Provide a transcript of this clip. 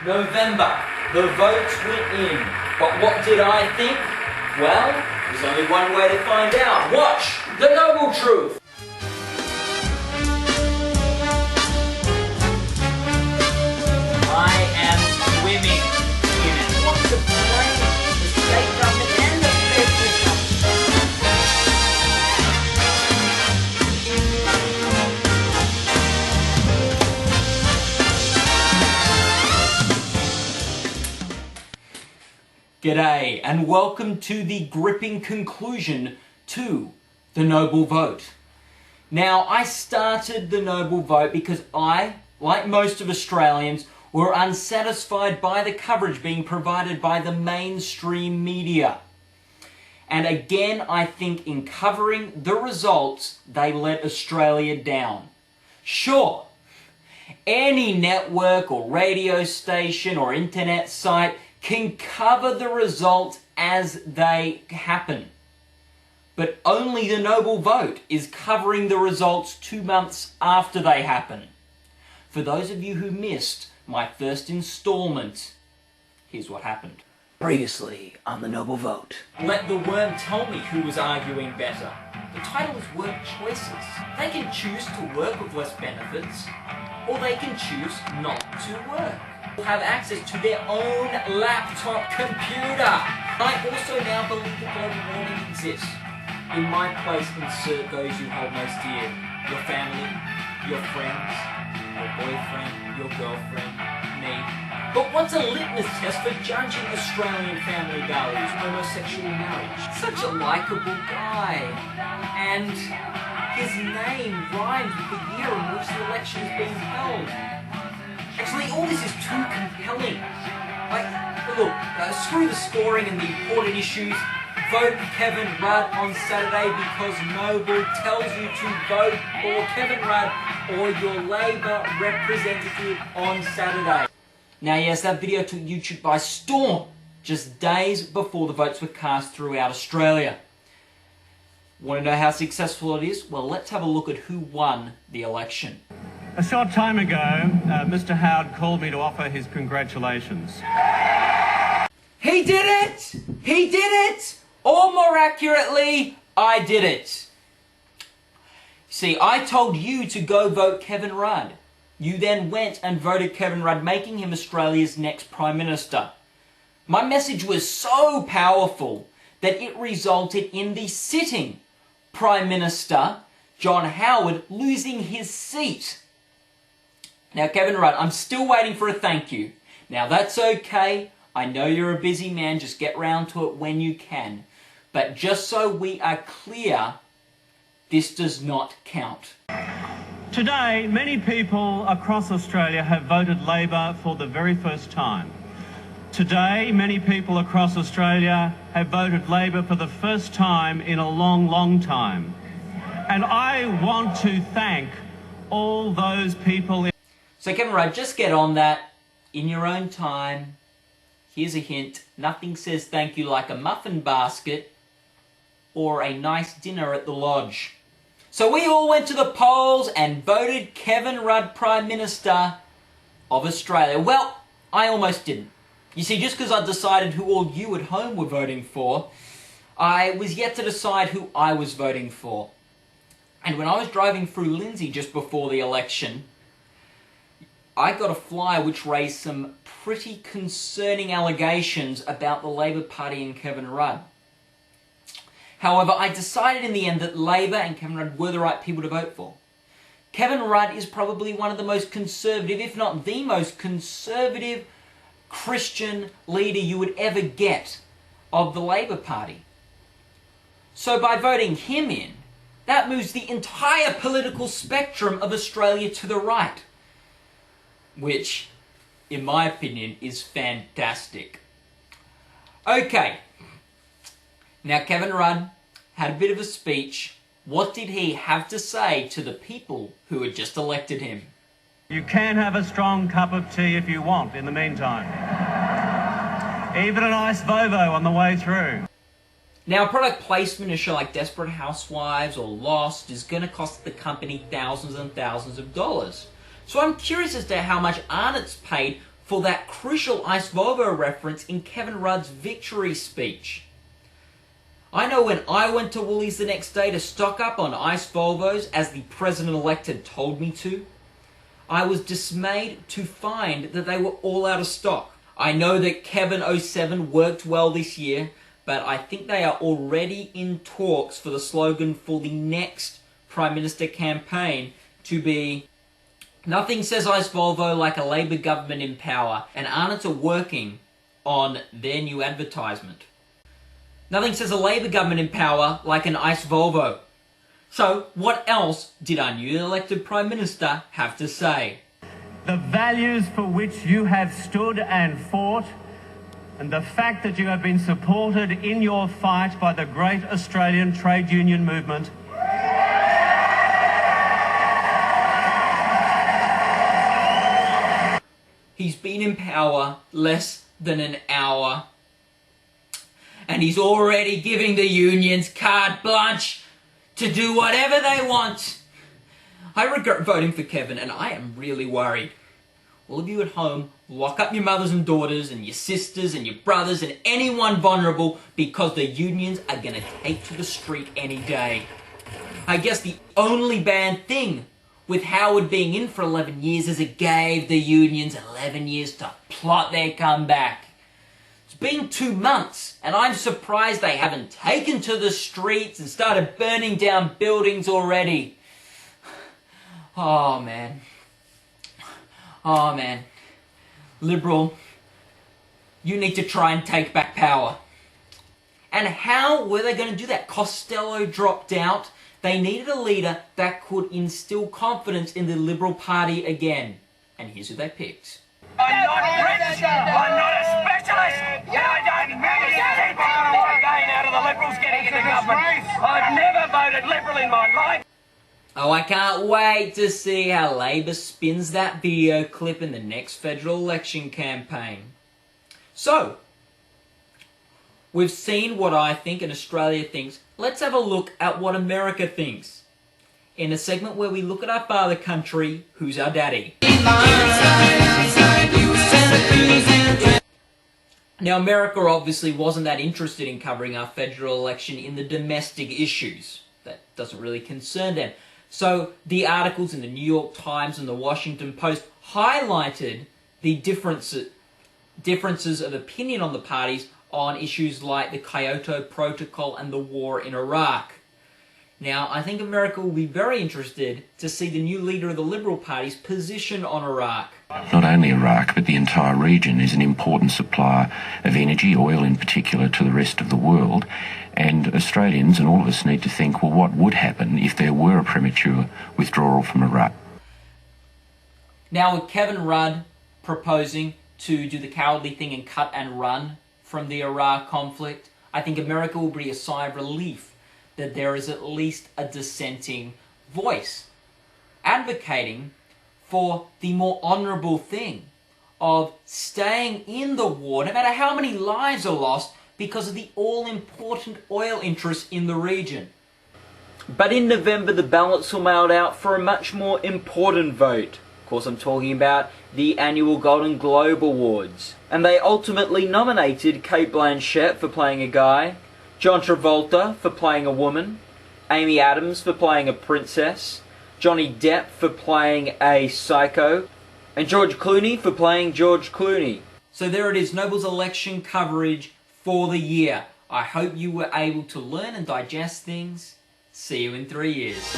November. The votes went in. But what did I think? Well, there's only one way to find out. Watch the noble truth. I am swimming in it. Want to blame the state government and the federal government. G'day, and welcome to the gripping conclusion to the Noble Vote. Now, I started the Noble Vote because I, like most of Australians, were unsatisfied by the coverage being provided by the mainstream media. And again, I think in covering the results, they let Australia down. Sure, any network or radio station or internet site can cover the results as they happen. But only the Noble Vote is covering the results 2 months after they happen. For those of you who missed my first installment, here's what happened. Previously on the Noble Vote. Let the worm tell me who was arguing better. The title is Work Choices. They can choose to work with less benefits, or they can choose not to work. Have access to their own laptop computer. I also now believe that global warming exists. In my place, insert those you hold most dear. Your family, your friends, your boyfriend, your girlfriend, me. But what's a litmus test for judging Australian family values, homosexual marriage? Such a likeable guy. And his name rhymes with the year in which the election is being held. Actually, all this is too compelling. Look, screw the scoring and the important issues. Vote Kevin Rudd on Saturday because Noble tells you to vote for Kevin Rudd or your Labor representative on Saturday. Now, yes, that video took YouTube by storm just days before the votes were cast throughout Australia. Want to know how successful it is? Well, let's have a look at who won the election. A short time ago, Mr. Howard called me to offer his congratulations. He did it! He did it! Or more accurately, I did it. See, I told you to go vote Kevin Rudd. You then went and voted Kevin Rudd, making him Australia's next Prime Minister. My message was so powerful that it resulted in the sitting Prime Minister, John Howard, losing his seat. Now, Kevin Rudd, I'm still waiting for a thank you. Now, that's okay. I know you're a busy man. Just get round to it when you can. But just so we are clear, this does not count. Today, many people across Australia have voted Labor for the very first time. Today, many people across Australia have voted Labor for the first time in a long, long time. And I want to thank all those people. So Kevin Rudd, just get on that in your own time. Here's a hint. Nothing says thank you like a muffin basket or a nice dinner at the lodge. So we all went to the polls and voted Kevin Rudd Prime Minister of Australia. Well, I almost didn't. You see, just because I decided who all you at home were voting for, I was yet to decide who I was voting for. And when I was driving through Lindsay just before the election, I got a flyer which raised some pretty concerning allegations about the Labor Party and Kevin Rudd. However, I decided in the end that Labor and Kevin Rudd were the right people to vote for. Kevin Rudd is probably one of the most conservative, if not the most conservative Christian leader you would ever get of the Labor Party. So by voting him in, that moves the entire political spectrum of Australia to the right, which, in my opinion, is fantastic. Okay, now Kevin Rudd had a bit of a speech. What did he have to say to the people who had just elected him? You can have a strong cup of tea if you want in the meantime. Even a nice Vovo on the way through. Now, product placement in a show like Desperate Housewives or Lost is going to cost the company thousands and thousands of dollars. So I'm curious as to how much Arnott's paid for that crucial Ice Volvo reference in Kevin Rudd's victory speech. I know when I went to Woolies the next day to stock up on Ice Volvos, as the President-elect had told me to, I was dismayed to find that they were all out of stock. I know that Kevin07 worked well this year, but I think they are already in talks for the slogan for the next Prime Minister campaign to be, "Nothing says Ice Volvo like a Labour government in power," and Arnott's are working on their new advertisement. Nothing says a Labour government in power like an Ice Volvo. So, what else did our newly elected Prime Minister have to say? The values for which you have stood and fought, and the fact that you have been supported in your fight by the great Australian trade union movement, he's been in power less than an hour, and he's already giving the unions carte blanche to do whatever they want. I regret voting for Kevin, and I am really worried. All of you at home, lock up your mothers and daughters and your sisters and your brothers and anyone vulnerable, because the unions are going to take to the street any day. I guess the only bad thing with Howard being in for 11 years is it gave the unions 11 years to plot their comeback. It's been 2 months, and I'm surprised they haven't taken to the streets and started burning down buildings already. Oh man. Oh man. Liberal, you need to try and take back power. And how were they going to do that? Costello dropped out. They needed a leader that could instill confidence in the Liberal Party again. And here's who they picked. I'm not rich, I'm not a specialist, and I don't manage people again out of the Liberals getting into government. I've never voted Liberal in my life. Oh, I can't wait to see how Labor spins that video clip in the next federal election campaign. So, we've seen what I think and Australia thinks. Let's have a look at what America thinks, in a segment where we look at our father country, who's our daddy. Now, America obviously wasn't that interested in covering our federal election in the domestic issues. That doesn't really concern them. So the articles in the New York Times and the Washington Post highlighted the differences of opinion on the parties on issues like the Kyoto Protocol and the war in Iraq. Now, I think America will be very interested to see the new leader of the Liberal Party's position on Iraq. Not only Iraq, but the entire region is an important supplier of energy, oil in particular, to the rest of the world. And Australians and all of us need to think, well, what would happen if there were a premature withdrawal from Iraq? Now, with Kevin Rudd proposing to do the cowardly thing and cut and run from the Iraq conflict, I think America will be a sigh of relief that there is at least a dissenting voice advocating for the more honourable thing of staying in the war, no matter how many lives are lost, because of the all-important oil interests in the region. But in November, the ballots were mailed out for a much more important vote. Of course, I'm talking about the annual Golden Globe Awards. And they ultimately nominated Cate Blanchett for playing a guy, John Travolta for playing a woman, Amy Adams for playing a princess, Johnny Depp for playing a psycho, and George Clooney for playing George Clooney. So there it is, Noble's election coverage for the year. I hope you were able to learn and digest things. See you in 3 years.